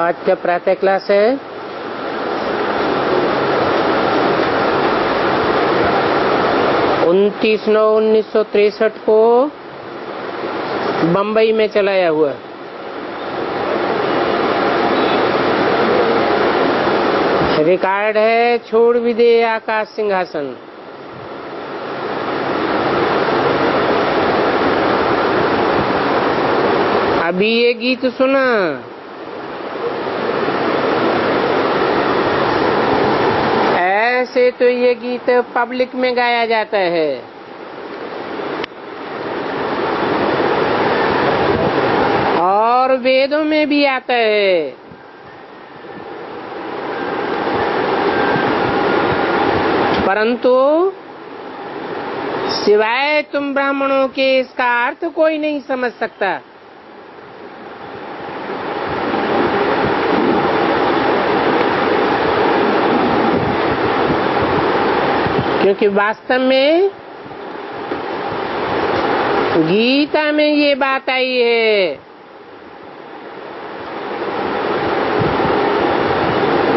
आज क्या प्रातः क्लास है? उनतीस 9/1963 को बंबई में चलाया हुआ। रिकॉर्ड है छोड़ भी दे आकाश सिंहासन। अभी ये गीत सुना, ऐसे तो ये गीत पब्लिक में गाया जाता है, और वेदों में भी आता है, परंतु सिवाय तुम ब्राह्मणों के इसका अर्थ कोई नहीं समझ सकता। क्योंकि वास्तव में गीता में ये बात आई है,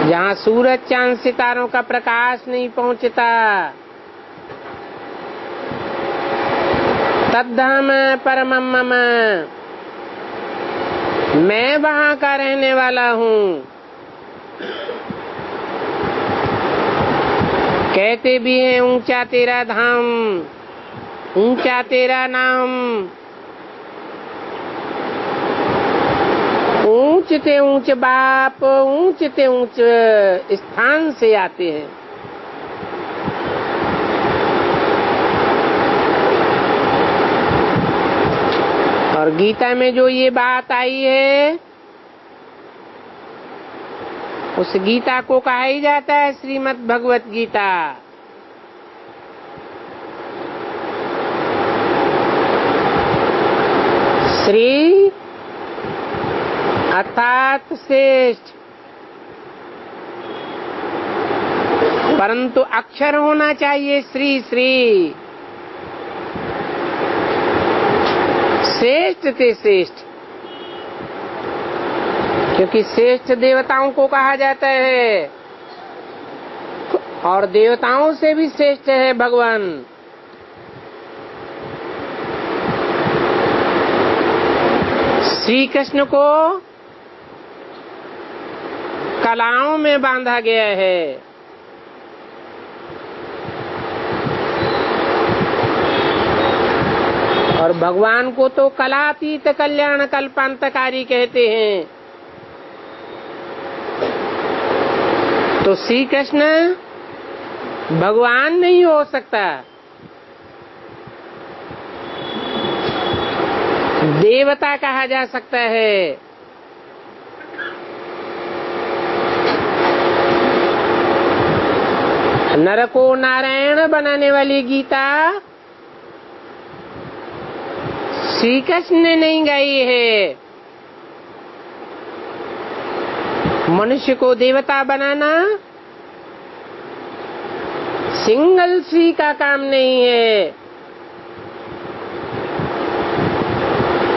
जहाँ सूरज चांद सितारों का प्रकाश नहीं पहुंचता, तद्धाम परमम मम, मैं वहाँ का रहने वाला हूँ। कहते भी हैं ऊंचा तेरा धाम, ऊंचा तेरा नाम, ऊंच ते ऊंच बाप, ऊंच ते ऊंच स्थान से आते हैं। और गीता में जो ये बात आई है, उस गीता को कहा ही जाता है श्रीमद् भगवत गीता। श्री अर्थात श्रेष्ठ, परंतु अक्षर होना चाहिए श्री श्री, श्रेष्ठ ते श्रेष्ठ, क्योंकि श्रेष्ठ देवताओं को कहा जाता है, और देवताओं से भी श्रेष्ठ है भगवान। श्री कृष्ण को कलाओं में बांधा गया है, और भगवान को तो कलातीत कल्याण कल्पांतकारी कहते हैं। तो श्री कृष्ण भगवान नहीं हो सकता, देवता कहा जा सकता है। नर को नारायण बनाने वाली गीता श्री कृष्ण ने नहीं गाई है। मनुष्य को देवता बनाना सिंगल श्री का काम नहीं है,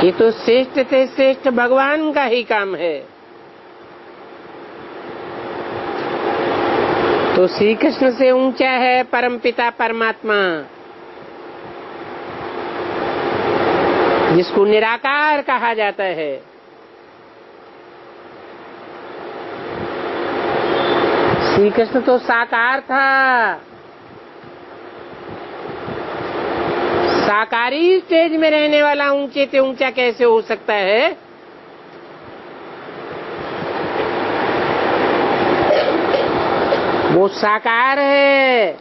ये तो श्रेष्ठ से श्रेष्ठ भगवान का ही काम है। तो श्री कृष्ण से ऊंचा है परमपिता परमात्मा, जिसको निराकार कहा जाता है। श्री कृष्ण तो साकार था, साकारी स्टेज में रहने वाला ऊंचे से ऊंचा कैसे हो सकता है? वो साकार है,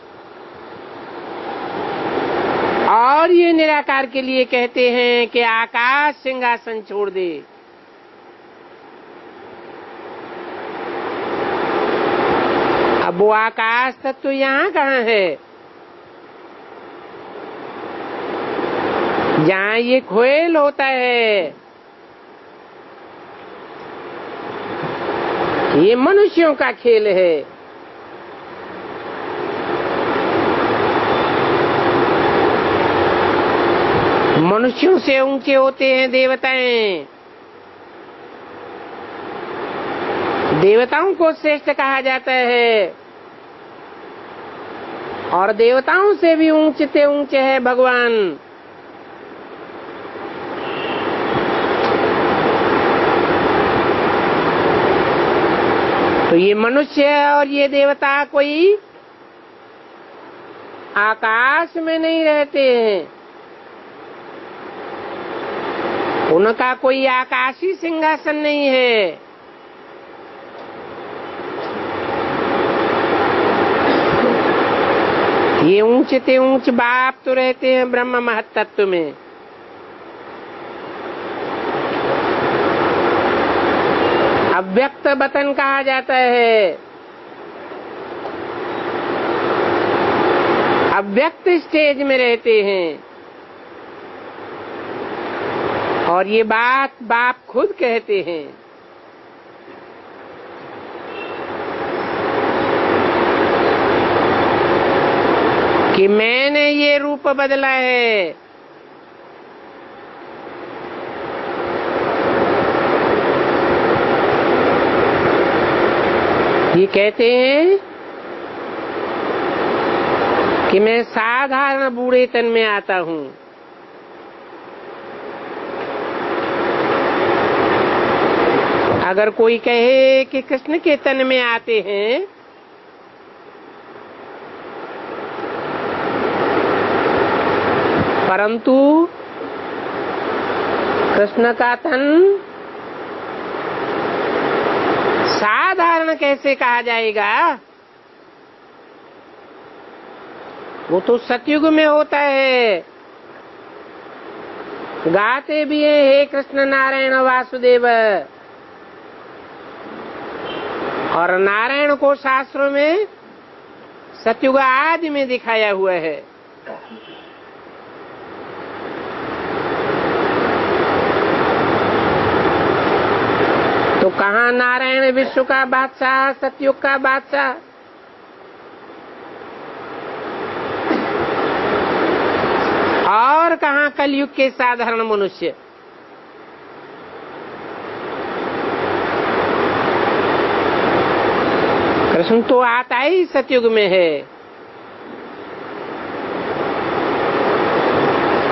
और ये निराकार के लिए कहते हैं कि आकाश सिंहासन छोड़ दे। अब वो आकाश तत्व तो यहाँ कहाँ है? जहाँ ये खोल होता है, ये मनुष्यों का खेल है। मनुष्यों से ऊंचे होते हैं देवताएं, देवताओं को श्रेष्ठ कहा जाता है और देवताओं से भी ऊंचे ऊंचे है भगवान। तो ये मनुष्य और ये देवता कोई आकाश में नहीं रहते हैं, उनका कोई आकाशी सिंहासन नहीं है। ये ऊंचे ऊंच बाप तो रहते हैं ब्रह्म महत्तत्व में। अव्यक्त वतन कहा जाता है, अव्यक्त स्टेज में रहते हैं। और ये बात बाप खुद कहते हैं कि मैंने ये रूप बदला है। ये कहते हैं कि मैं साधारण बूढ़े तन में आता हूँ। अगर कोई कहे कि कृष्ण के तन में आते हैं परंतु कृष्ण का तन साधारण कैसे कहा जाएगा? वो तो सतयुग में होता है। गाते भी है हे कृष्ण नारायण वासुदेव, और नारायण को शास्त्रों में सतयुग आदि में दिखाया हुआ है। तो कहाँ नारायण विश्व का बादशाह, सतयुग का बादशाह? और कहाँ कलयुग के साधारण मनुष्य? कृष्ण तो आता ही सतयुग में है।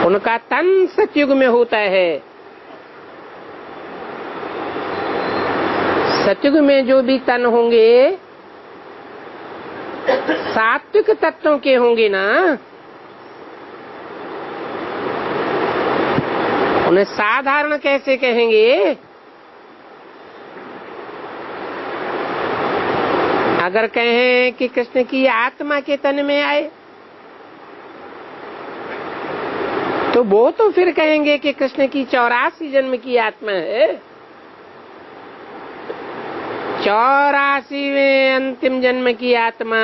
उनका तन सतयुग में होता है। सतयुग में जो भी तन होंगे सात्विक तत्वों के होंगे ना, उन्हें साधारण कैसे कहेंगे? अगर कहें कि कृष्ण की आत्मा के तन में आए तो वो तो फिर कहेंगे कि कृष्ण की 84 जन्म की आत्मा है। 84वें अंतिम जन्म की आत्मा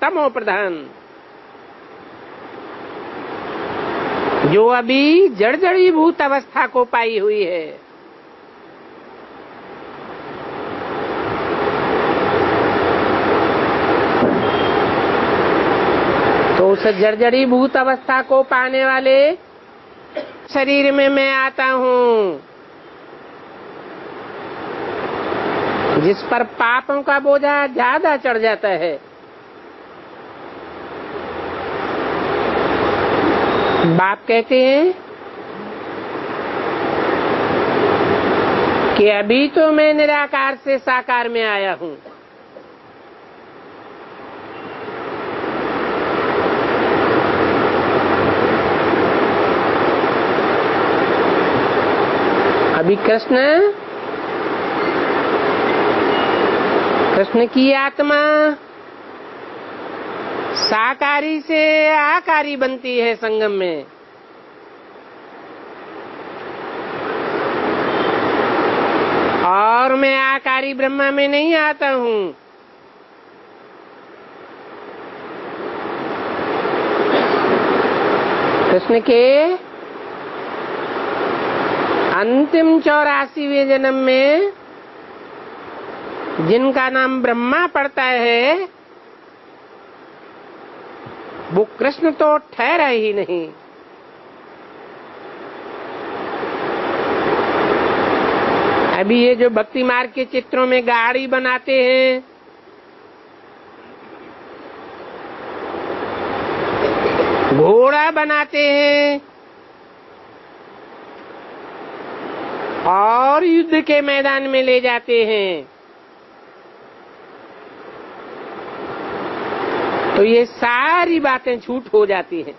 तमो प्रधान, जो अभी जड़जड़ीभूत अवस्था को पाई हुई है। तो उस जड़जड़ीभूत अवस्था को पाने वाले शरीर में मैं आता हूँ, जिस पर पापों का बोझा ज्यादा चढ़ जाता है। बाप कहते हैं कि अभी तो मैं निराकार से साकार में आया हूँ। अभी कृष्ण की आत्मा साकारी से आकारी बनती है संगम में। और मैं आकारी ब्रह्मा में नहीं आता हूँ। कृष्ण के अंतिम 84वें जन्म में जिनका नाम ब्रह्मा पड़ता है वो कृष्ण तो ठहरा ही नहीं। अभी ये जो भक्ति मार्ग के चित्रों में गाड़ी बनाते हैं, घोड़ा बनाते हैं और युद्ध के मैदान में ले जाते हैं, तो ये सारी बातें झूठ हो जाती हैं।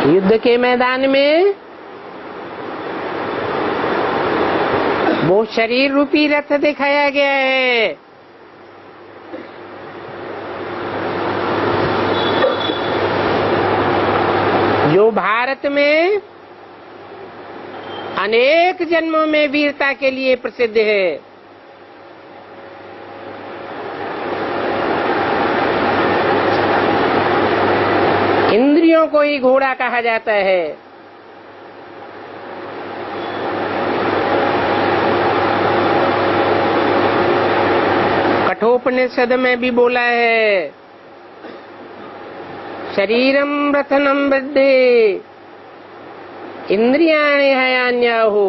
युद्ध के मैदान में वो शरीर रूपी रथ दिखाया गया है, जो भारत में अनेक जन्मों में वीरता के लिए प्रसिद्ध है। इंद्रियों को ही घोड़ा कहा जाता है। कठोपनिषद में भी बोला है, शरीरम रथनम वृद्धे इंद्रियाणि हयान्याहु।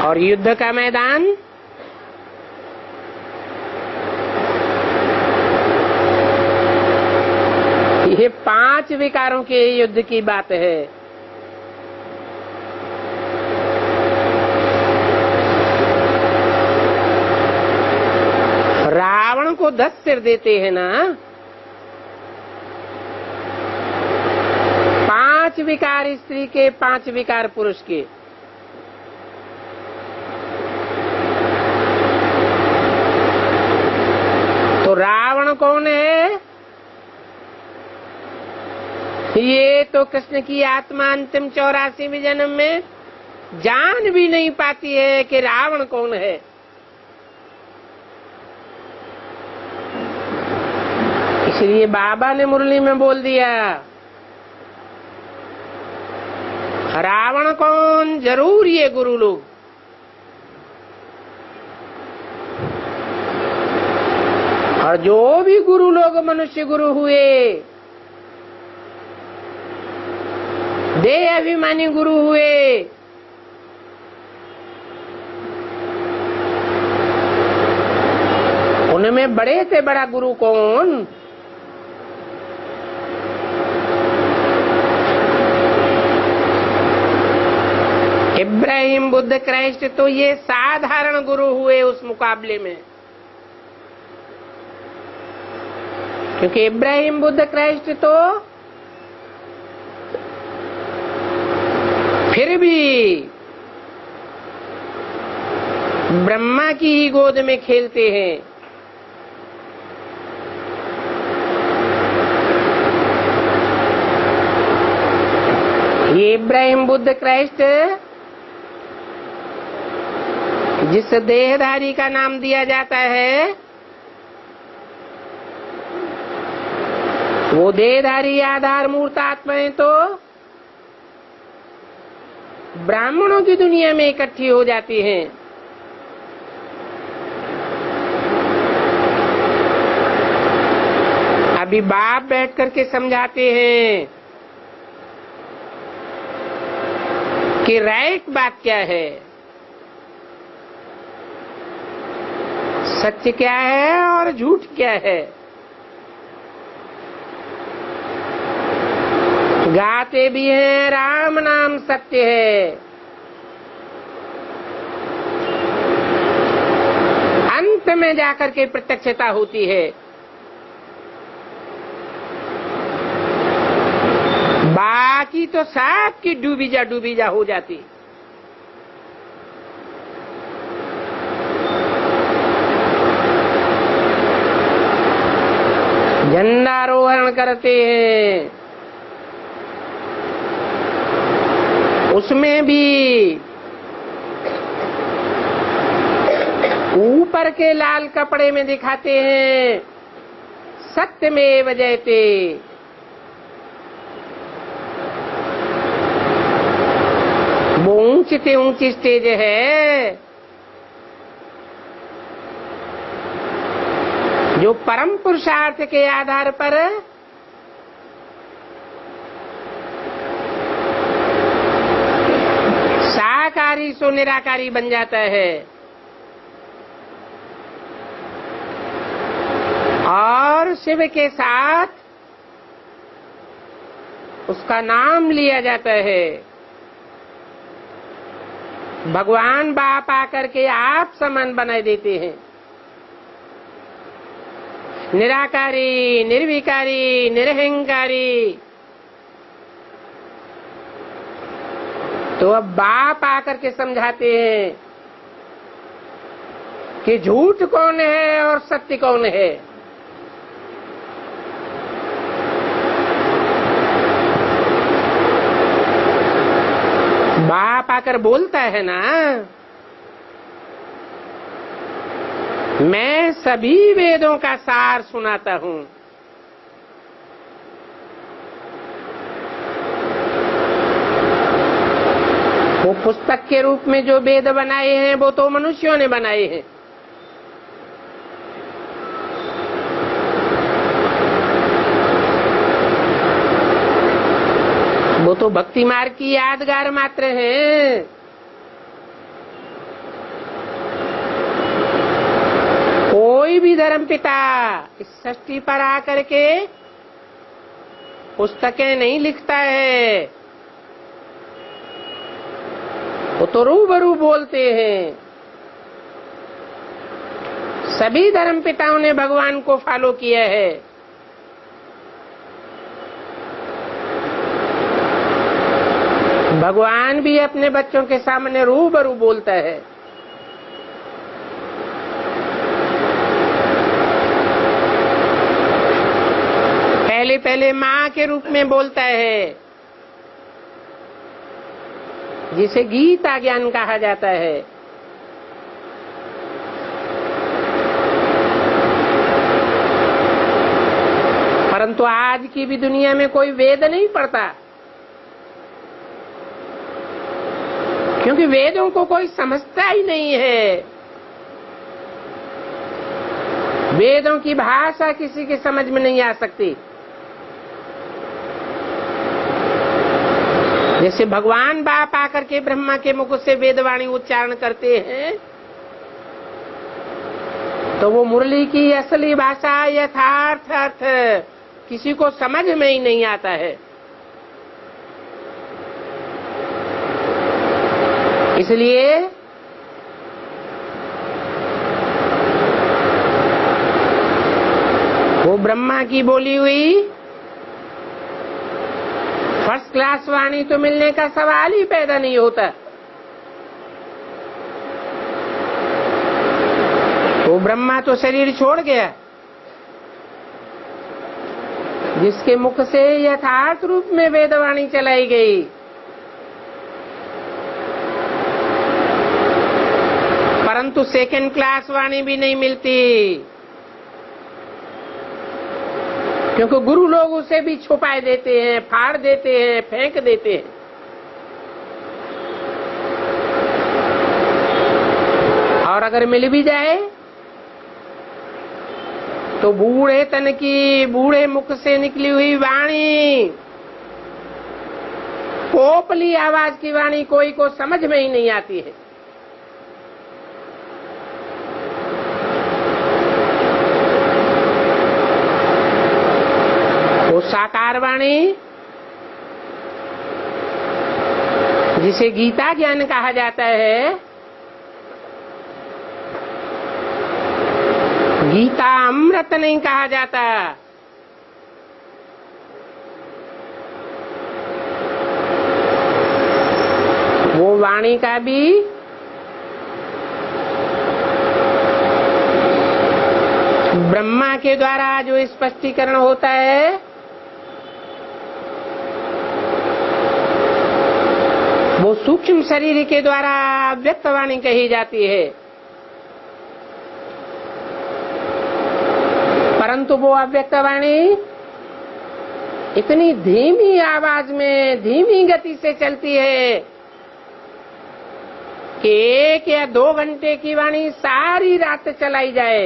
और युद्ध का मैदान ये 5 विकारों के युद्ध की बात है। रावण को 10 सिर देते हैं ना, 5 विकार स्त्री के, 5 विकार पुरुष के। तो रावण कौन है? ये तो कृष्ण की आत्मा अंतिम 84वें जन्म में जान भी नहीं पाती है कि रावण कौन है। इसलिए बाबा ने मुरली में बोल दिया, रावण कौन, जरूर ये गुरु लोग। और जो भी गुरु लोग मनुष्य गुरु हुए, देह अभिमानी गुरु हुए, उनमें बड़े से बड़ा गुरु कौन? इब्राहिम, बुद्ध, क्राइस्ट तो ये साधारण गुरु हुए उस मुकाबले में। क्योंकि इब्राहिम, बुद्ध, क्राइस्ट तो फिर भी ब्रह्मा की ही गोद में खेलते हैं। ये इब्राहिम, बुद्ध, क्राइस्ट जिस देहधारी का नाम दिया जाता है, वो देहधारी आधार मूर्त आत्माएं तो ब्राह्मणों की दुनिया में इकट्ठी हो जाती हैं। अभी बाप बैठ करके समझाते हैं कि राइट बात क्या है, सत्य क्या है और झूठ क्या है। गाते भी हैं राम नाम सत्य है, अंत में जाकर के प्रत्यक्षता होती है। बाकी तो सब की डूबी जा हो जाती। झंडारोहण करते हैं, उसमें भी ऊपर के लाल कपड़े में दिखाते हैं सत्यमेव जयते। वो ऊंची से ऊंची स्टेज है जो परम पुरुषार्थ के आधार पर साकारी सो निराकारी बन जाता है और शिव के साथ उसका नाम लिया जाता है। भगवान बाप आकर के आप समान बना देते हैं। निराकारी, निर्विकारी, निरहंकारी। तो अब बाप आकर के समझाते हैं कि झूठ कौन है और सत्य कौन है। बाप आकर बोलता है ना, मैं सभी वेदों का सार सुनाता हूं। वो पुस्तक के रूप में जो वेद बनाए हैं वो तो मनुष्यों ने बनाए हैं। वो तो भक्ति मार्ग की यादगार मात्र हैं। कोई भी धर्म पिता इस सृष्टि पर आकर के पुस्तकें नहीं लिखता है, वो तो रूबरू बोलते हैं। सभी धर्म पिताओं ने भगवान को फॉलो किया है। भगवान भी अपने बच्चों के सामने रूबरू बोलता है। पहले पहले माँ के रूप में बोलता है, जिसे गीता ज्ञान कहा जाता है। परंतु आज की भी दुनिया में कोई वेद नहीं पढ़ता, क्योंकि वेदों को कोई समझता ही नहीं है। वेदों की भाषा किसी के समझ में नहीं आ सकती। जैसे भगवान बाप आकर के ब्रह्मा के मुख से वेदवाणी उच्चारण करते हैं, तो वो मुरली की असली भाषा यथार्थ अर्थ किसी को समझ में ही नहीं आता है। इसलिए वो ब्रह्मा की बोली हुई फर्स्ट क्लास वाणी तो मिलने का सवाल ही पैदा नहीं होता। वो ब्रह्मा तो शरीर छोड़ गया, जिसके मुख से यथार्थ रूप में वेदवाणी चलाई गई। परंतु सेकंड क्लास वाणी भी नहीं मिलती, क्योंकि गुरु लोग उसे भी छुपा देते हैं, फाड़ देते हैं, फेंक देते हैं। और अगर मिल भी जाए तो बूढ़े तन की, बूढ़े मुख से निकली हुई वाणी, पोपली आवाज की वाणी कोई को समझ में ही नहीं आती है। वो साकार वाणी, जिसे गीता ज्ञान कहा जाता है, गीता अमृत नहीं कहा जाता। वो वाणी का भी ब्रह्मा के द्वारा जो स्पष्टीकरण होता है, वो सूक्ष्म शरीर के द्वारा व्यक्त वाणी कही जाती है। परंतु वो अव्यक्त वाणी इतनी धीमी आवाज में, धीमी गति से चलती है कि 1 या 2 घंटे की वाणी सारी रात चलाई जाए,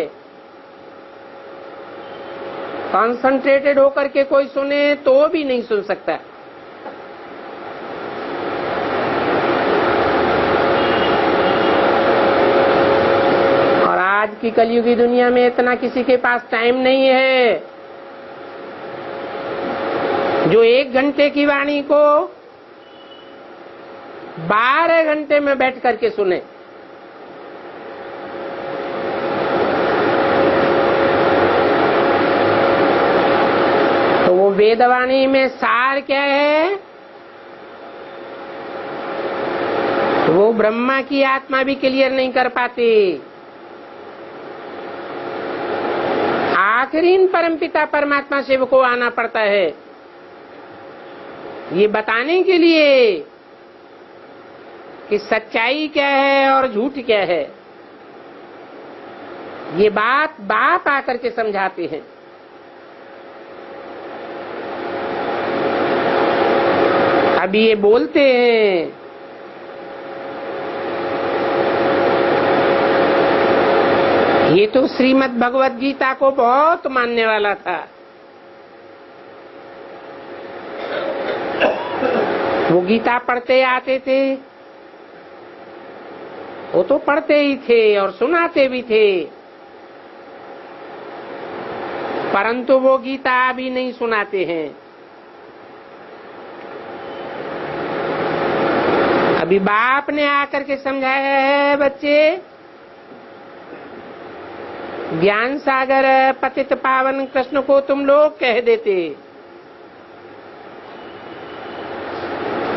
कॉन्सेंट्रेटेड होकर के कोई सुने तो भी नहीं सुन सकता। और आज की कलयुगी दुनिया में इतना किसी के पास टाइम नहीं है जो 1 घंटे की वाणी को 12 घंटे में बैठ करके सुने। तो वो वेदवाणी में सार क्या है? वो ब्रह्मा की आत्मा भी क्लियर नहीं कर पाती। आखिरी परमपिता परमात्मा शिव को आना पड़ता है ये बताने के लिए कि सच्चाई क्या है और झूठ क्या है। ये बात बाप आकर के समझाते हैं। अभी ये बोलते हैं ये तो श्रीमद् भगवत गीता को बहुत मानने वाला था, वो गीता पढ़ते आते थे, वो तो पढ़ते ही थे और सुनाते भी थे, परंतु वो गीता अभी नहीं सुनाते हैं। अभी बाप ने आकर के समझाया है, बच्चे ज्ञान सागर पतित पावन कृष्ण को तुम लोग कह देते,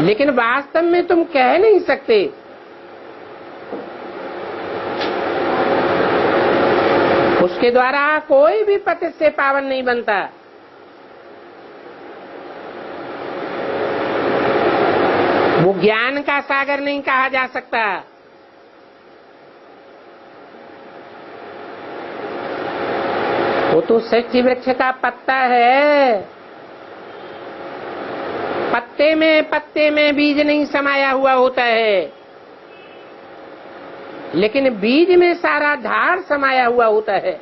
लेकिन वास्तव में तुम कह नहीं सकते। उसके द्वारा कोई भी पतित से पावन नहीं बनता। वो ज्ञान का सागर नहीं कहा जा सकता। वो तो सृष्टि वृक्ष का पत्ता है। पत्ते में बीज नहीं समाया हुआ होता है, लेकिन बीज में सारा झाड़ समाया हुआ होता है।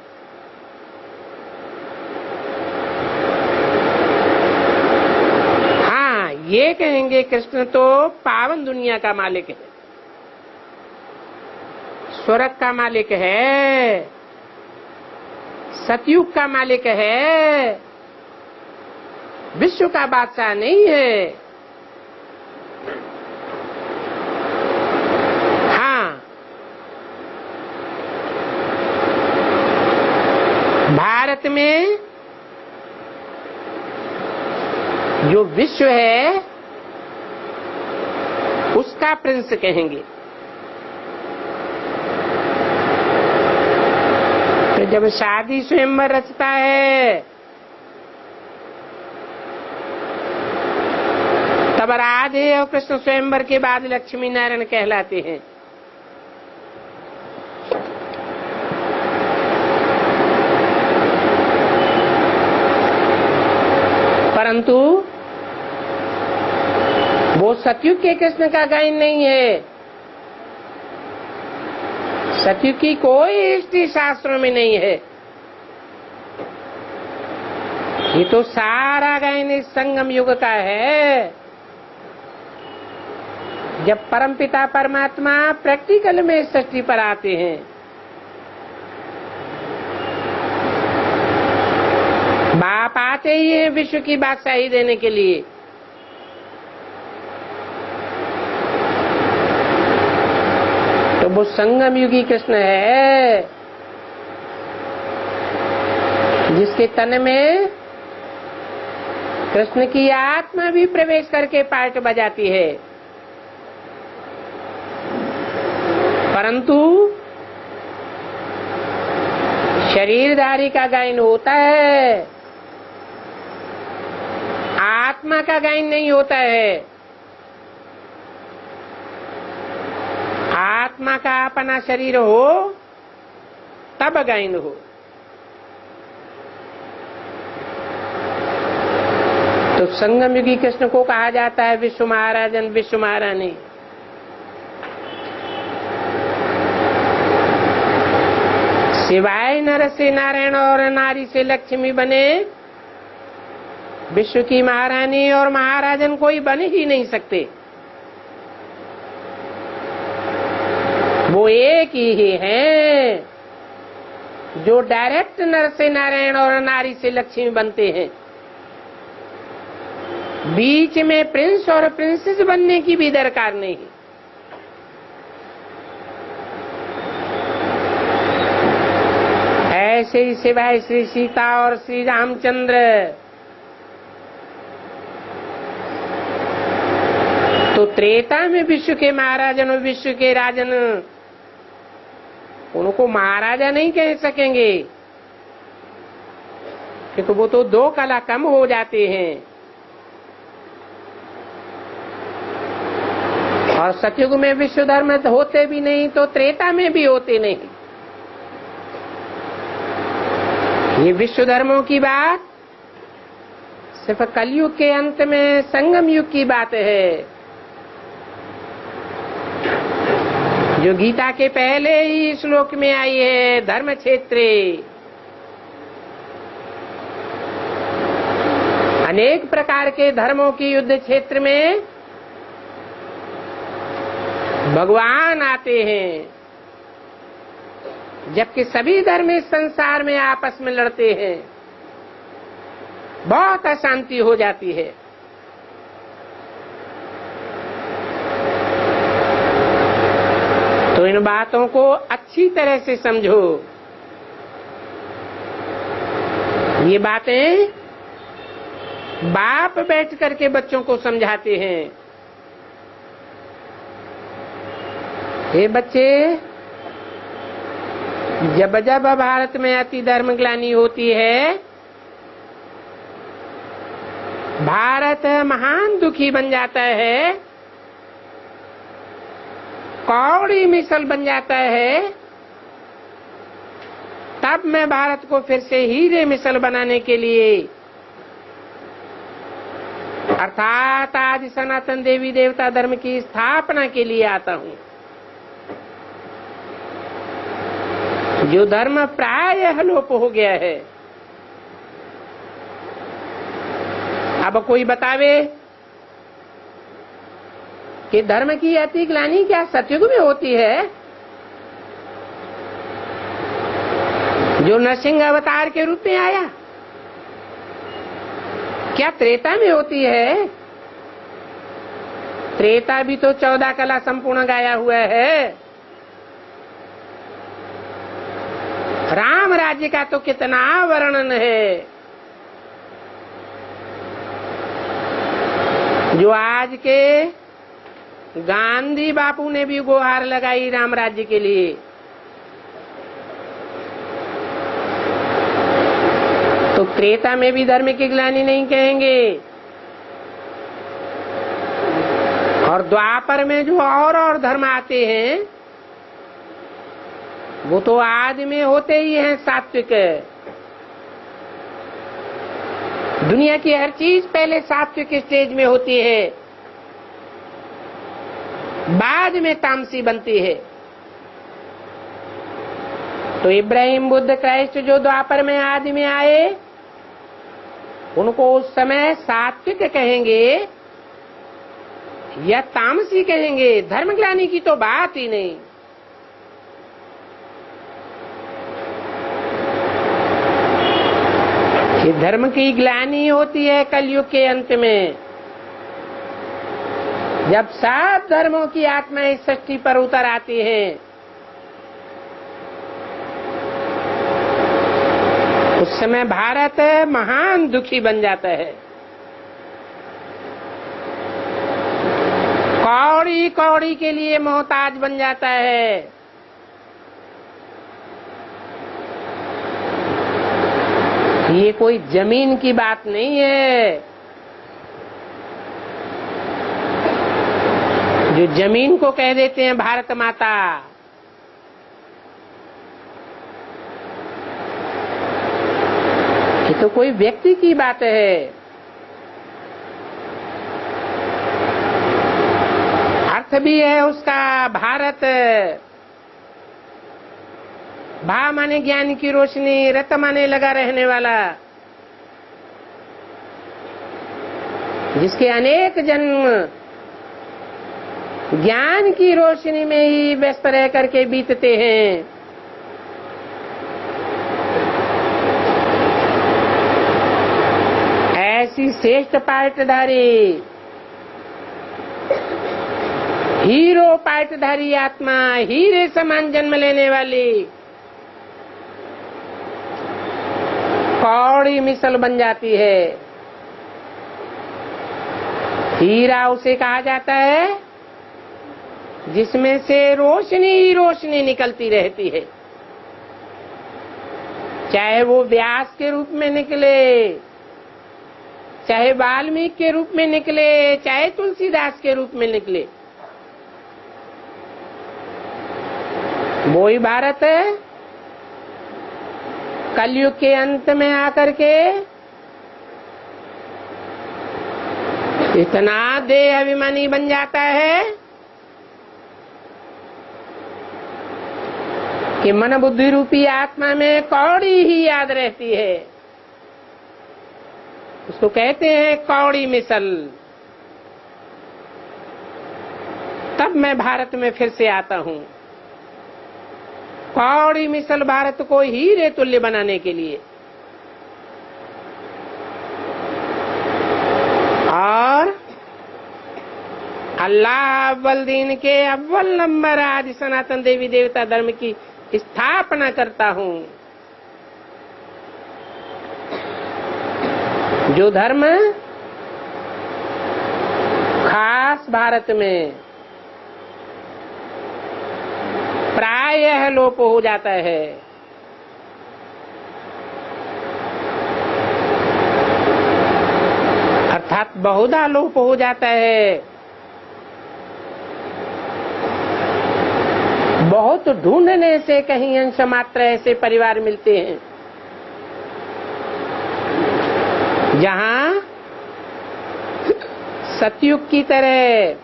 हाँ, ये कहेंगे कृष्ण तो पावन दुनिया का मालिक है, स्वर्ग का मालिक है, सतयुग का मालिक है, विश्व का बादशाह नहीं है। हाँ, भारत में जो विश्व है उसका प्रिंस कहेंगे। तो जब शादी स्वयंवर रचता है तब राधे और कृष्ण स्वयंवर के बाद लक्ष्मी नारायण कहलाते हैं। परंतु वो सतयुग के कृष्ण का गायन नहीं है। सतयुग की कोई हिस्ट्री शास्त्रों में नहीं है। ये तो सारा गायन इस संगम युग का है, जब परमपिता परमात्मा प्रैक्टिकल में सृष्टि पर आते हैं। बाप आते ही हैं विश्व की बादशाही देने के लिए। तो वो संगम युगी कृष्ण है जिसके तन में कृष्ण की आत्मा भी प्रवेश करके पार्ट बजाती है। परंतु शरीरधारी का गायन होता है, आत्मा का गायन नहीं होता है। आत्मा का अपना शरीर हो तब गायन हो। तो संगम युगी कृष्ण को कहा जाता है विश्व महाराजन, विश्व महारानी। सिवाय नर से नारायण और नारी से लक्ष्मी बने विश्व की महारानी और महाराजन कोई बन ही नहीं सकते। वो एक ही हैं जो डायरेक्ट नर से नारायण और नारी से लक्ष्मी बनते हैं। बीच में प्रिंस और प्रिंसेस बनने की भी दरकार नहीं। ऐसे ही सिवाय श्री सीता और श्री रामचंद्र तो त्रेता में विश्व के महाराजन और विश्व के राजन उनको महाराजा नहीं कह सकेंगे, क्योंकि वो तो 2 कला कम हो जाते हैं। और सतयुग में विश्व धर्म होते भी नहीं तो त्रेता में भी होते नहीं। ये विश्व धर्मों की बात सिर्फ कलयुग के अंत में संगम युग की बात है। जो गीता के पहले ही श्लोक में आई है, धर्म क्षेत्रे अनेक प्रकार के धर्मों की युद्ध क्षेत्र में भगवान आते हैं, जबकि सभी धर्म इस संसार में आपस में लड़ते हैं, बहुत अशांति हो जाती है। तो इन बातों को अच्छी तरह से समझो। ये बातें बाप बैठ करके बच्चों को समझाते हैं। हे बच्चे, जब जब भारत में अति धर्म ग्लानि होती है, भारत महान दुखी बन जाता है, कौड़ी मिसल बन जाता है, तब मैं भारत को फिर से हीरे मिसल बनाने के लिए अर्थात आज सनातन देवी देवता धर्म की स्थापना के लिए आता हूँ। जो धर्म प्रायः लोप हो गया है। अब कोई बतावे कि धर्म की अति ग्लानि क्या सतयुग में होती है? जो नरसिंह अवतार के रूप में आया, क्या त्रेता में होती है? त्रेता भी तो 14 कला संपूर्ण गाया हुआ है। राम राज्य का तो कितना वर्णन है। जो आज के गांधी बापू ने भी गुहार लगाई राम राज्य के लिए। तो त्रेता में भी धर्म की ग्लानि नहीं कहेंगे। और द्वापर में जो और धर्म आते हैं वो तो आज में होते ही हैं सात्विक। दुनिया की हर चीज पहले सात्विक स्टेज में होती है, बाद में तामसी बनती है। तो इब्राहिम, बुद्ध, क्राइस्ट जो द्वापर में आदि में आए, उनको उस समय सात्विक कहेंगे या तामसी कहेंगे? धर्म ग्लानि की तो बात ही नहीं। ये धर्म की ग्लानि होती है कलयुग के अंत में, जब सब धर्मों की आत्मा इस सृष्टि पर उतर आती है। उस समय भारत महान दुखी बन जाता है। कौड़ी कौड़ी के लिए मोहताज बन जाता है। ये कोई जमीन की बात नहीं है। जो जमीन को कह देते हैं भारत माता, ये तो कोई व्यक्ति की बात है। अर्थ भी है उसका भारत। भा माने ज्ञान की रोशनी, रत माने लगा रहने वाला, जिसके अनेक जन्म ज्ञान की रोशनी में ही व्यस्त रह करके बीतते हैं। ऐसी श्रेष्ठ पाटधारी, हीरो पाटधारी आत्मा, हीरे समान जन्म लेने वाली कौड़ी मिसल बन जाती है। हीरा उसे कहा जाता है जिसमें से रोशनी ही रोशनी निकलती रहती है, चाहे वो व्यास के रूप में निकले, चाहे वाल्मीकि के रूप में निकले, चाहे तुलसीदास के रूप में निकले। वो ही भारत कलयुग के अंत में आकर के इतना देह अभिमानी बन जाता है कि मन बुद्धि रूपी आत्मा में कौड़ी ही याद रहती है। उसको कहते हैं कौड़ी मिसल। तब मैं भारत में फिर से आता हूं, कौड़ी मिसल भारत को हीरे तुल्य बनाने के लिए। और अल्लाह अव्वल दीन के अव्वल नंबर आज सनातन देवी देवता धर्म की स्थापना करता हूं। जो धर्म खास भारत में प्रायः लोप हो जाता है, अर्थात बहुधा लोप हो जाता है। बहुत ढूंढने से कहीं अंश मात्र ऐसे परिवार मिलते हैं जहां सतयुग की तरह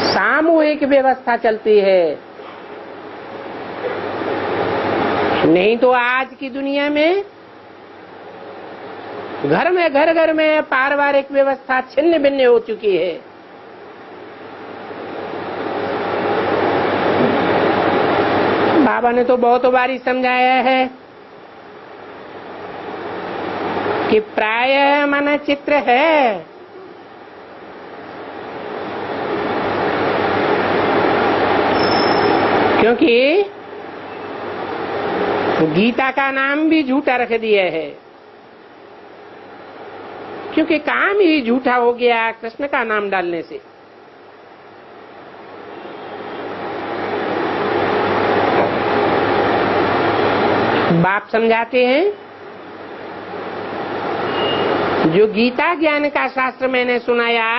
सामूहिक व्यवस्था चलती है। नहीं तो आज की दुनिया में घर में पारिवारिक व्यवस्था छिन्न भिन्न हो चुकी है। बाबा ने तो बहुत बारी समझाया है कि प्रायः मन चित्र है, क्योंकि गीता का नाम भी झूठा रख दिया है, क्योंकि काम ही झूठा हो गया कृष्ण का नाम डालने से। बाप समझाते हैं, जो गीता ज्ञान का शास्त्र मैंने सुनाया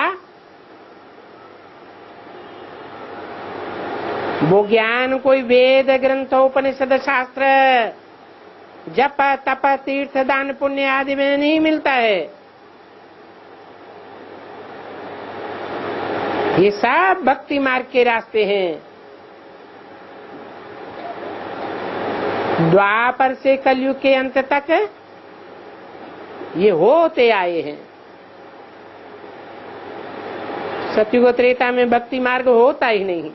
वो ज्ञान कोई वेद ग्रंथ उपनिषद शास्त्र जप तप तीर्थ दान पुण्य आदि में नहीं मिलता है। ये सब भक्ति मार्ग के रास्ते हैं। द्वापर से कलयुग के अंत तक ये होते आए हैं। सतयुग त्रेता में भक्ति मार्ग होता ही नहीं।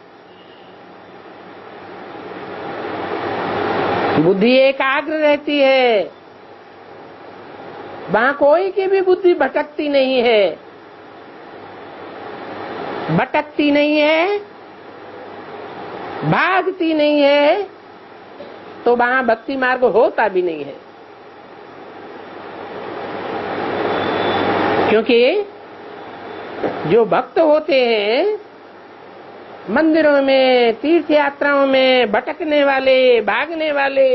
बुद्धि एकाग्र रहती है, वहां कोई की भी बुद्धि भटकती नहीं है, भटकती नहीं है, भागती नहीं है, तो वहां भक्ति मार्ग होता भी नहीं है। क्योंकि जो भक्त होते हैं मंदिरों में तीर्थ यात्राओं में भटकने वाले भागने वाले,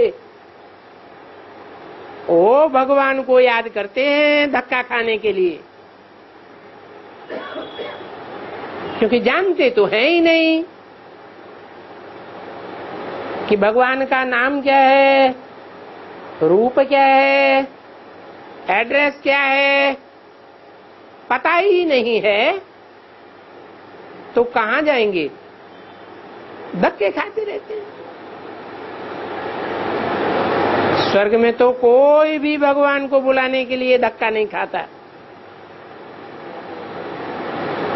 वो भगवान को याद करते हैं धक्का खाने के लिए, क्योंकि जानते तो है ही नहीं कि भगवान का नाम क्या है, रूप क्या है, एड्रेस क्या है, पता ही नहीं है, तो कहाँ जाएंगे? धक्के खाते रहते हैं। स्वर्ग में तो कोई भी भगवान को बुलाने के लिए धक्का नहीं खाता,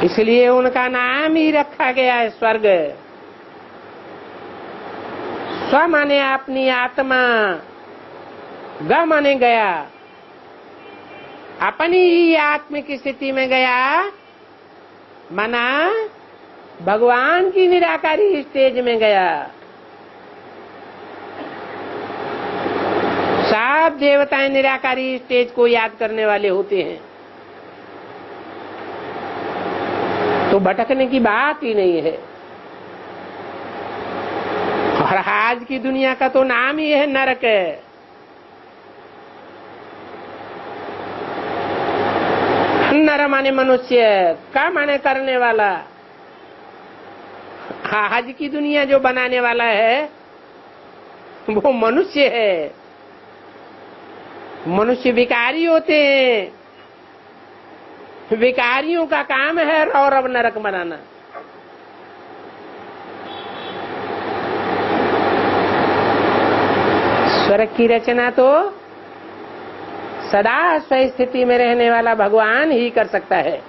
इसलिए उनका नाम ही रखा गया है स्वर्ग। स्व माने अपनी आत्मा, ग माने गया, अपनी ही आत्मिक स्थिति में गया, माना भगवान की निराकारी स्टेज में गया। सब देवताएं निराकारी स्टेज को याद करने वाले होते हैं, तो भटकने की बात ही नहीं है। और आज की दुनिया का तो नाम ही है नरक। नर माने मनुष्य, का माने करने वाला। आज की दुनिया जो बनाने वाला है वो मनुष्य है। मनुष्य विकारी होते हैं, विकारियों का काम है रौरव नरक बनाना। स्वर्ग की रचना तो सदा स्व स्थिति में रहने वाला भगवान ही कर सकता है।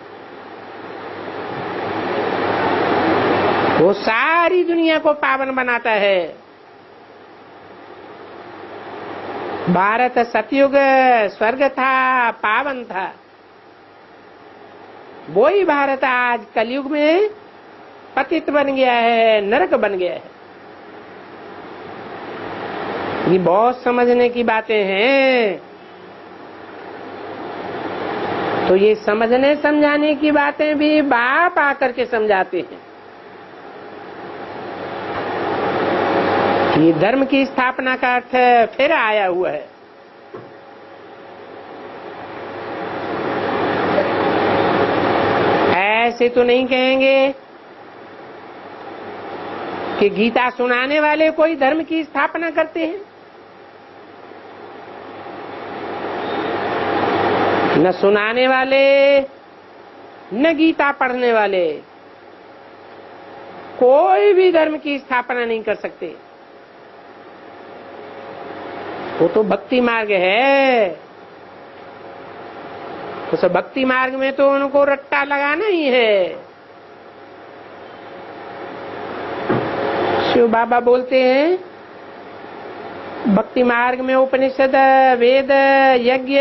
वो सारी दुनिया को पावन बनाता है। भारत सतयुग स्वर्ग था, पावन था। वो ही भारत आज कलयुग में पतित बन गया है, नरक बन गया है। ये बहुत समझने की बातें हैं। तो ये समझने समझाने की बातें भी बाप आकर के समझाते हैं। ये धर्म की स्थापना का अर्थ फिर आया हुआ है। ऐसे तो नहीं कहेंगे कि गीता सुनाने वाले कोई धर्म की स्थापना करते हैं, न सुनाने वाले न गीता पढ़ने वाले कोई भी धर्म की स्थापना नहीं कर सकते। वो तो भक्ति मार्ग है। उस भक्ति मार्ग में तो उनको रट्टा लगाना ही है। शिव बाबा बोलते हैं भक्ति मार्ग में उपनिषद, वेद, यज्ञ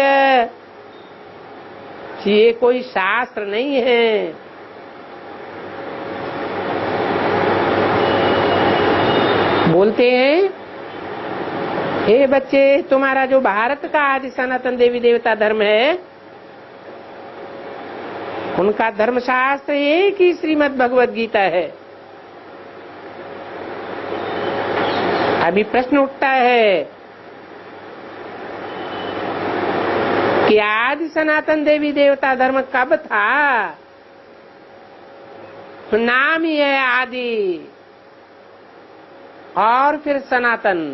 ये कोई शास्त्र नहीं है। बोलते हैं हे बच्चे, तुम्हारा जो भारत का आदि सनातन देवी देवता धर्म है, उनका धर्मशास्त्र एक ही श्रीमद् भगवद गीता है। अभी प्रश्न उठता है कि आदि सनातन देवी देवता धर्म कब था? तो नाम ही है आदि और फिर सनातन।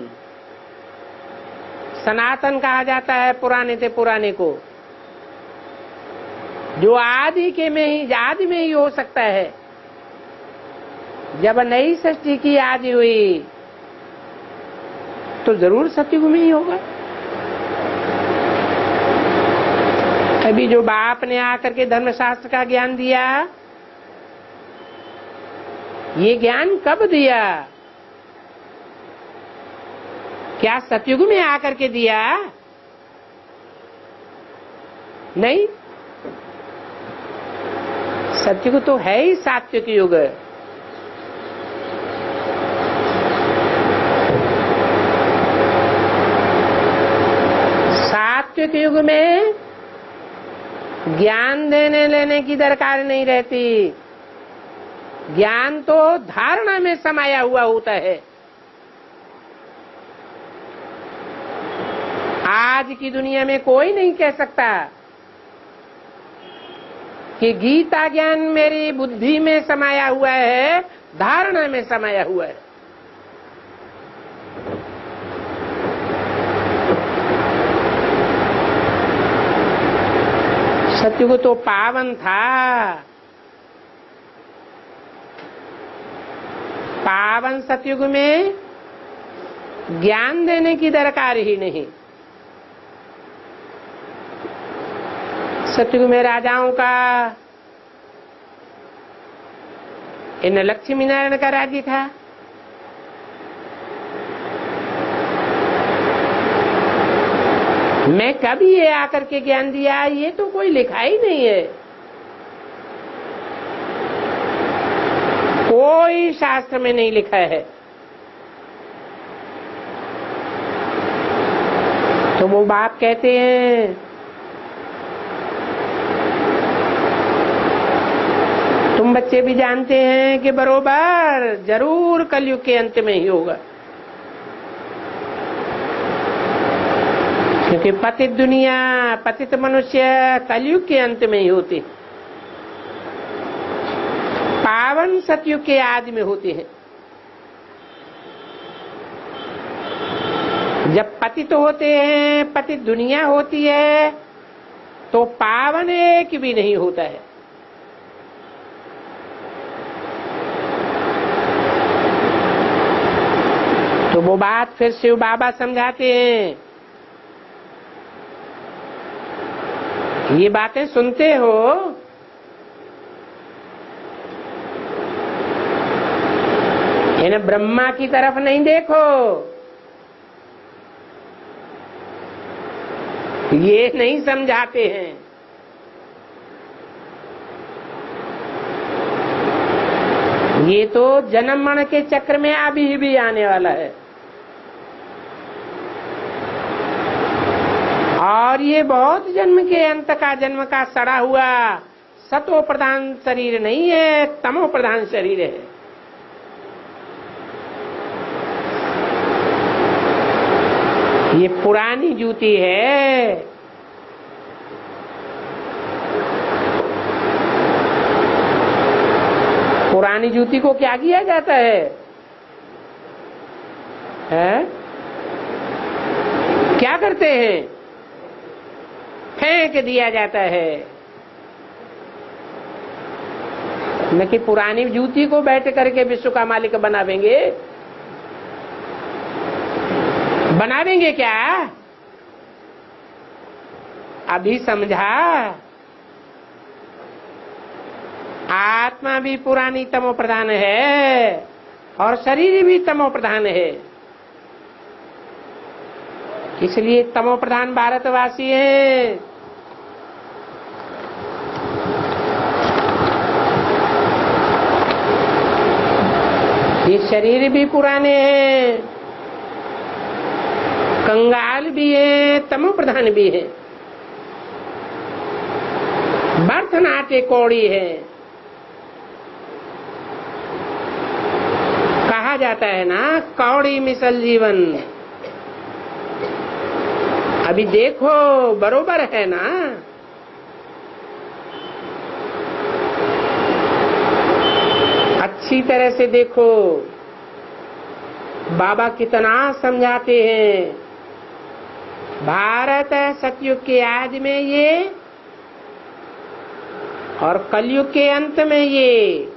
सनातन कहा जाता है पुराने से पुराने को, जो आदि में ही हो सकता है। जब नई सृष्टि की आदि हुई तो जरूर सतयुग में ही होगा। अभी जो बाप ने आकर के धर्मशास्त्र का ज्ञान दिया, ये ज्ञान कब दिया? क्या सतयुग में आकर के दिया? नहीं, सतयुग तो है ही सात्विक युग। सात्विक युग में ज्ञान देने लेने की दरकार नहीं रहती। ज्ञान तो धारणा में समाया हुआ होता है। आज की दुनिया में कोई नहीं कह सकता कि गीता ज्ञान मेरी बुद्धि में समाया हुआ है, धारणा में समाया हुआ है। सतयुग तो पावन था। पावन सतयुग में ज्ञान देने की दरकार ही नहीं। सतयुग में राजाओं का, इन लक्ष्मी नारायण का राज्य था। मैं कभी ये आकर के ज्ञान दिया, ये तो कोई लिखा ही नहीं है। कोई शास्त्र में नहीं लिखा है। तो वो बाप कहते हैं तुम बच्चे भी जानते हैं कि बरोबर जरूर कलयुग के अंत में ही होगा, क्योंकि पतित दुनिया, पतित मनुष्य कलयुग के अंत में ही होते, पावन सतयुग के आदि में होते हैं। जब पतित होते हैं, पतित दुनिया होती है, तो पावन एक भी नहीं होता है। तो वो बात फिर शिव बाबा समझाते हैं। ये बातें सुनते हो, इन ब्रह्मा की तरफ नहीं देखो, ये नहीं समझाते हैं। ये तो जन्म मरण के चक्र में अभी भी आने वाला है, और ये बहुत जन्म के अंत का, जन्म का सड़ा हुआ सतो प्रधान शरीर नहीं है, तमो प्रधान शरीर है। ये पुरानी जूती है। पुरानी जूती को क्या किया जाता है? क्या करते हैं? फेंक दिया जाता है। न कि पुरानी जूती को बैठ करके विश्व का मालिक बनावेंगे। बनावेंगे क्या? अभी समझा? आत्मा भी पुरानी तमो प्रधान है और शरीर भी तमो प्रधान है। इसलिए तमो प्रधान भारतवासी हैं। ये शरीर भी पुराने हैं, कंगाल भी है, तमो प्रधान भी है, बर्तन आटे कौड़ी है। कहा जाता है ना, कौड़ी मिसल जीवन। अभी देखो बरोबर है ना। अच्छी तरह से देखो, बाबा कितना समझाते हैं। भारत सतयुग के आदि में ये और कलयुग के अंत में ये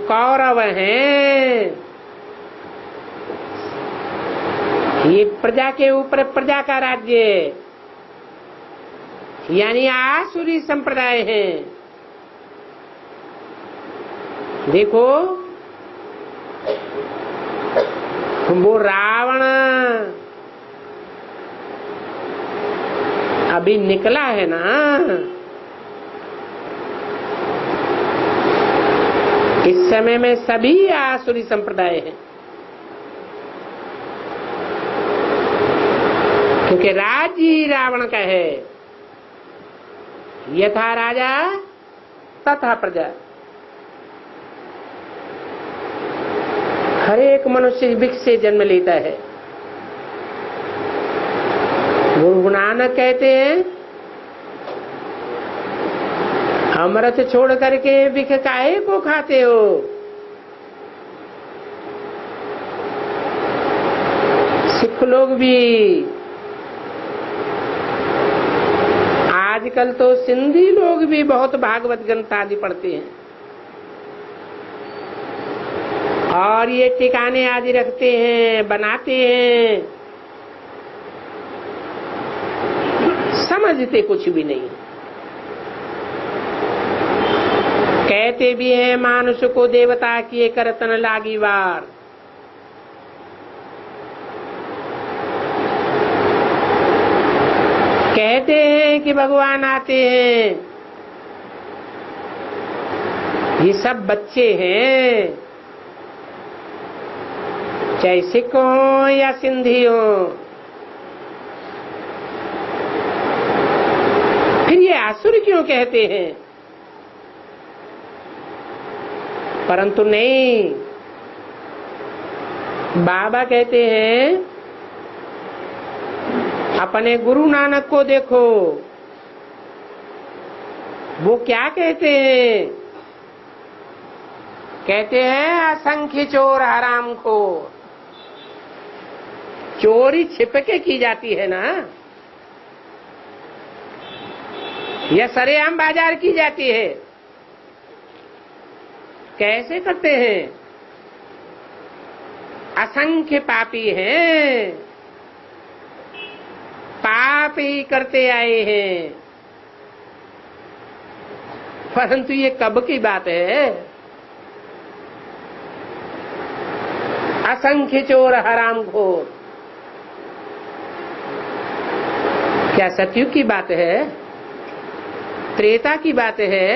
कौरव हैं। ये प्रजा के ऊपर प्रजा का राज्य, यानी आसुरी संप्रदाय है। देखो वो रावण अभी निकला है ना, इस समय में सभी आसुरी संप्रदाय हैं, क्योंकि राज्य ही रावण का है। यथा राजा तथा प्रजा। हर एक मनुष्य वृक्ष से जन्म लेता है। गुरु नानक कहते हैं, अमृत छोड़ करके विख काहे को खाते हो? सिख लोग भी, आजकल तो सिंधी लोग भी बहुत भागवत ग्रंथ आदि पढ़ते हैं। और ये ठिकाने आदि रखते हैं, बनाते हैं, समझते कुछ भी नहीं। कहते भी हैं मानुष को देवता किए करतन लागी वार। कहते हैं कि भगवान आते हैं। ये सब बच्चे हैं, चाहे सिख हो या सिंधी हो। फिर ये असुर क्यों कहते हैं? परंतु नहीं, बाबा कहते हैं अपने गुरु नानक को देखो, वो क्या कहते हैं? कहते हैं असंख्य चोर हराम को। चोरी छिपके की जाती है ना, या सरेआम बाजार की जाती है? कैसे करते हैं? असंख्य पापी हैं, पाप ही करते आए हैं। परंतु ये कब की बात है? असंख्य चोर हरामखोर, क्या सतयुग की बात है? त्रेता की बात है?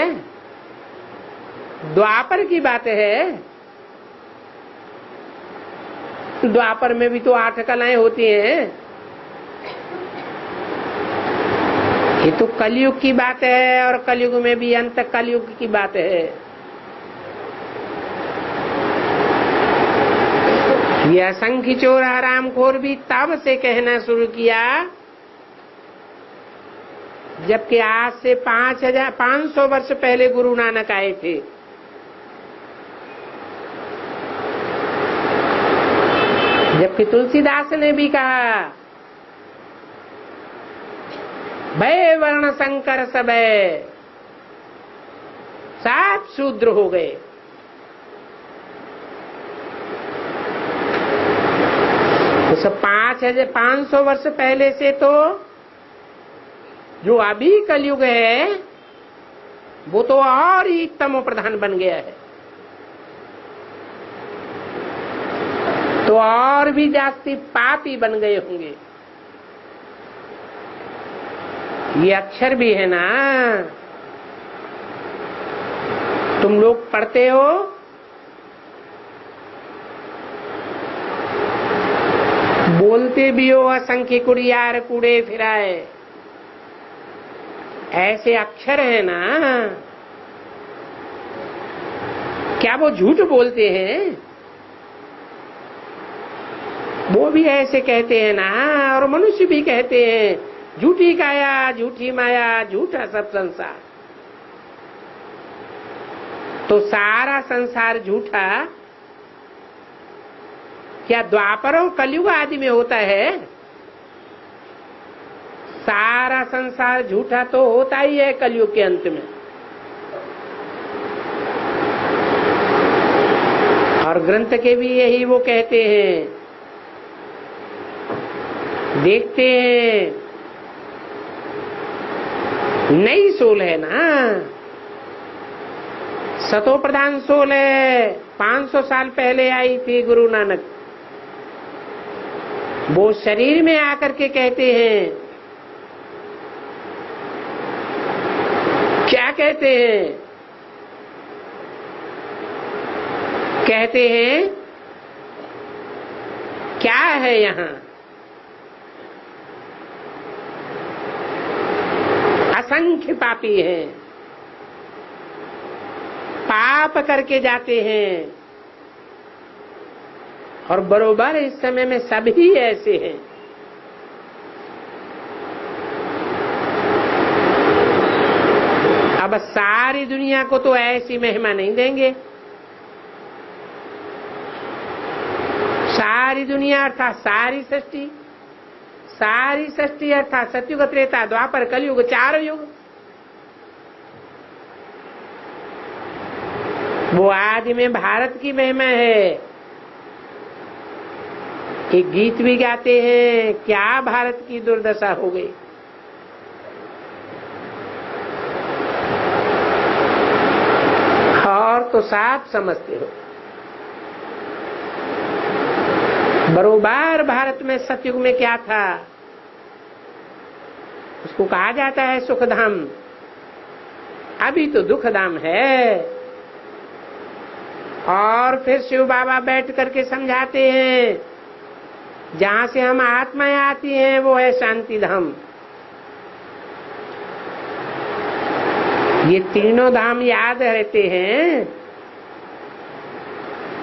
द्वापर की बात है? द्वापर में भी तो 8 कलाएं होती हैं। ये तो कलयुग की बात है, और कलयुग में भी अंत कलयुग की बात है। ये असंख्य चोर हरामखोर भी तब से कहना शुरू किया जबकि आज से 500 वर्ष पहले गुरु नानक आए थे। जबकि तुलसीदास ने भी कहा भय वर्ण संकर सबे, सात शूद्र हो गए। तो सब 500 वर्ष पहले से तो जो अभी कलयुग है वो तो और ही तमो प्रधान बन गया है, तो और भी जास्ती पापी बन गए होंगे। ये अक्षर भी है ना, तुम लोग पढ़ते हो, बोलते भी हो असंख्य कुड़ियार कूड़े फिराए, ऐसे अक्षर है ना। क्या वो झूठ बोलते हैं? वो भी ऐसे कहते हैं ना, और मनुष्य भी कहते हैं झूठी काया झूठी माया झूठा सब संसार। तो सारा संसार झूठा क्या द्वापर और कलयुग आदि में होता है? सारा संसार झूठा तो होता ही है कलयुग के अंत में। और ग्रंथ के भी यही वो कहते हैं, देखते हैं नई सोल है ना, सतो प्रधान सोल है, 500 साल पहले आई थी गुरु नानक। वो शरीर में आकर के कहते हैं, क्या कहते हैं? कहते हैं क्या है यहाँ? असंख्य पापी हैं, पाप करके जाते हैं, और बरोबर इस समय में सभी ऐसे हैं। अब सारी दुनिया को तो ऐसी महिमा नहीं देंगे। सारी दुनिया अर्थात सारी सृष्टि अर्थात सतयुग त्रेता द्वापर कलयुग, 4 युग। वो आदि में भारत की महिमा है, एक गीत भी गाते हैं, क्या भारत की दुर्दशा हो गई। और तो साफ समझते हो, बरोबर भारत में सतयुग में क्या था, उसको कहा जाता है सुखधाम। अभी तो दुखधाम है। और फिर शिव बाबा बैठ करके समझाते हैं, जहां से हम आत्माएं आती हैं वो है शांति धाम। ये तीनों धाम याद रहते हैं।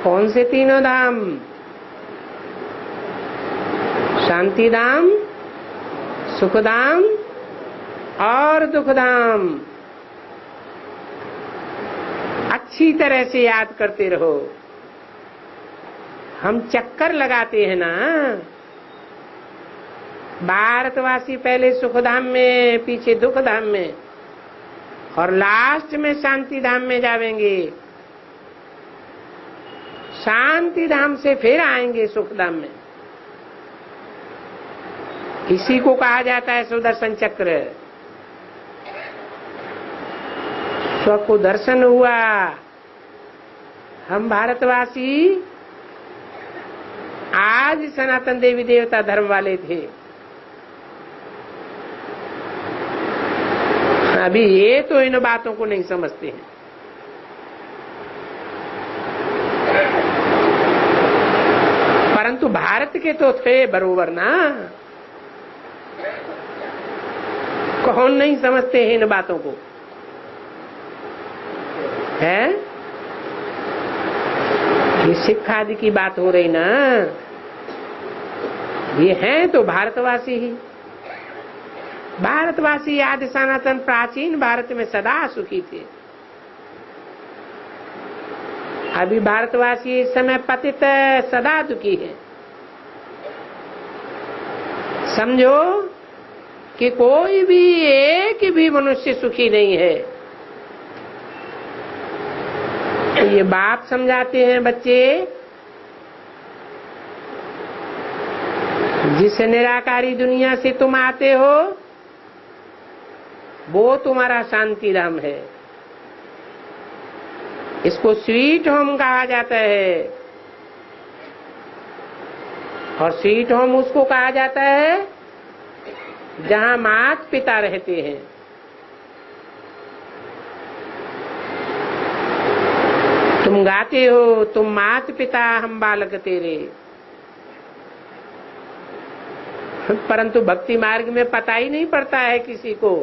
कौन से तीनों धाम? शांति धाम, सुखधाम और दुखधाम। अच्छी तरह से याद करते रहो। हम चक्कर लगाते हैं ना, भारतवासी पहले सुखधाम में, पीछे दुखधाम में, और लास्ट में शांति धाम में जाएंगे। शांति धाम से फिर आएंगे सुखधाम में। इसी को कहा जाता है सुदर्शन चक्र। स्व को दर्शन हुआ। हम भारतवासी आज सनातन देवी देवता धर्म वाले थे, अभी ये तो इन बातों को नहीं समझते हैं। परंतु भारत के तो थे बरोबर ना, कौन नहीं समझते हैं इन बातों को, है? ये सिख आदि की बात हो रही ना, ये हैं तो भारतवासी ही। भारतवासी आदि सनातन प्राचीन भारत में सदा सुखी थे। अभी भारतवासी इस समय पतित सदा दुखी है। समझो कि कोई भी एक भी मनुष्य सुखी नहीं है। तो ये बाप समझाते हैं, बच्चे जिस निराकारी दुनिया से तुम आते हो वो तुम्हारा शांति धाम है। इसको स्वीट होम कहा जाता है। और स्वीट होम उसको कहा जाता है जहां माता पिता रहते हैं। तुम गाते हो, तुम माता पिता हम बालक तेरे, परंतु भक्ति मार्ग में पता ही नहीं पड़ता है किसी को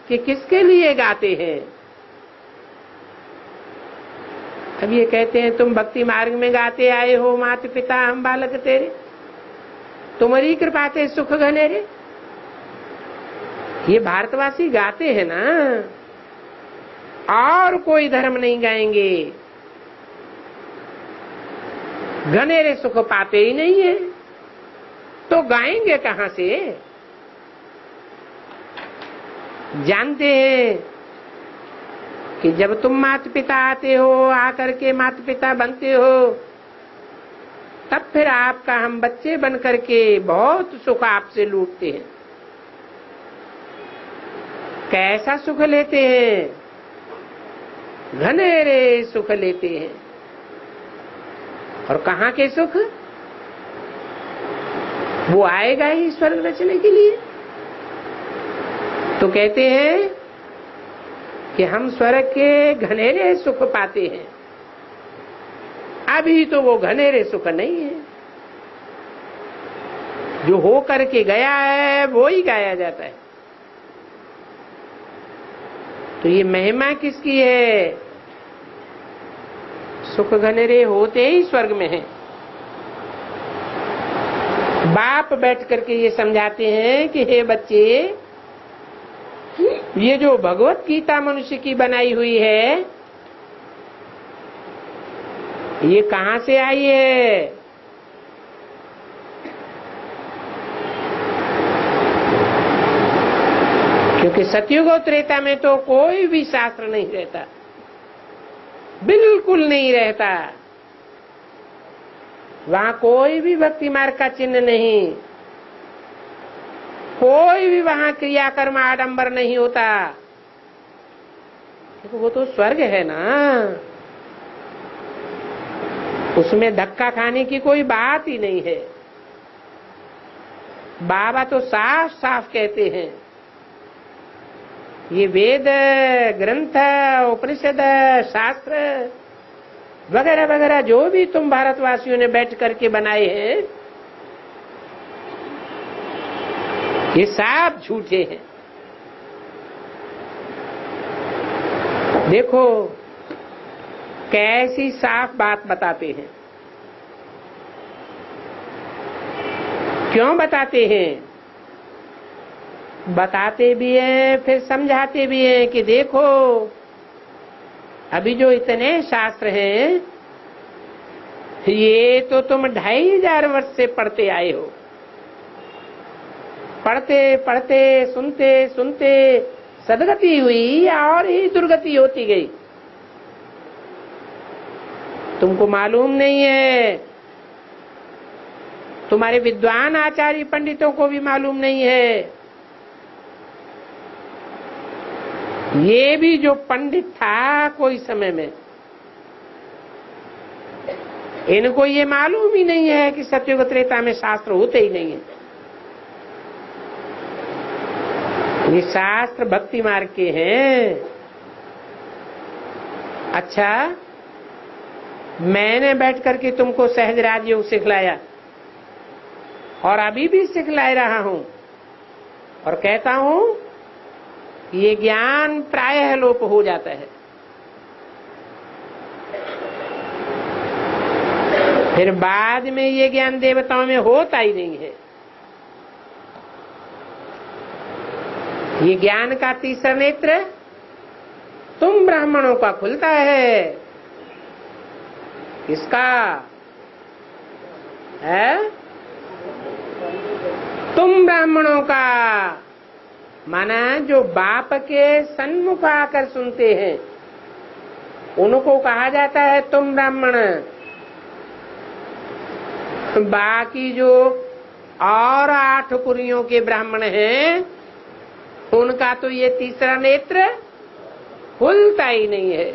कि किसके लिए गाते हैं। अब ये कहते हैं तुम भक्ति मार्ग में गाते आए हो, माता पिता हम बालक तेरे, तुम्हारी कृपा से सुख घनेरे। ये भारतवासी गाते हैं ना, और कोई धर्म नहीं गाएंगे। घनेरे सुख पाते ही नहीं है तो गाएंगे कहां से? जानते हैं कि जब तुम माता पिता आते हो, आकर के माता पिता बनते हो, तब फिर आपका हम बच्चे बन करके बहुत सुख आपसे लूटते हैं। कैसा सुख लेते हैं? घनेरे सुख लेते हैं। और कहाँ के सुख? वो आएगा ही स्वर्ग रचने के लिए। तो कहते हैं कि हम स्वर्ग के घनेरे सुख पाते हैं। अभी तो वो घनेरे सुख नहीं है, जो हो करके गया है वो ही गाया जाता है। तो ये महिमा किसकी है? सुख घनेरे होते ही स्वर्ग में है। बाप बैठ करके ये समझाते हैं कि हे बच्चे, ये जो भगवत गीता मनुष्य की बनाई हुई है, ये कहां से आई है? क्योंकि सतयुग और त्रेता में तो कोई भी शास्त्र नहीं रहता, बिल्कुल नहीं रहता। वहां कोई भी भक्ति मार्ग का चिन्ह नहीं, कोई भी वहां क्रियाकर्म आडंबर नहीं होता। देखो वो तो स्वर्ग है ना, उसमें धक्का खाने की कोई बात ही नहीं है। बाबा तो साफ साफ कहते हैं, ये वेद ग्रंथ उपनिषद शास्त्र वगैरह वगैरह जो भी तुम भारतवासियों ने बैठ करके बनाए हैं, ये सब झूठे हैं। देखो कैसी साफ बात बताते हैं। क्यों बताते हैं? बताते भी हैं फिर समझाते भी हैं कि देखो अभी जो इतने शास्त्र हैं ये तो तुम 2500 वर्ष से पढ़ते आए हो। पढ़ते पढ़ते सुनते सुनते सदगति हुई और ही दुर्गति होती गई। तुमको मालूम नहीं है, तुम्हारे विद्वान आचार्य पंडितों को भी मालूम नहीं है। ये भी जो पंडित था कोई समय में, इनको ये मालूम ही नहीं है कि सतयुग त्रेता में शास्त्र होते ही नहीं है। ये शास्त्र भक्ति मार्ग के हैं। अच्छा, मैंने बैठ करके तुमको सहज राजयोग सिखलाया और अभी भी सिखला रहा हूं और कहता हूं ये ज्ञान प्रायः लोप हो जाता है। फिर बाद में ये ज्ञान देवताओं में होता ही नहीं है। ये ज्ञान का तीसरा नेत्र तुम ब्राह्मणों का खुलता है। किसका है? तुम ब्राह्मणों का। माना जो बाप के सन्मुख आकर सुनते हैं उनको कहा जाता है तुम ब्राह्मण। बाकी जो और 8 कुरियों के ब्राह्मण हैं उनका तो ये तीसरा नेत्र खुलता ही नहीं है।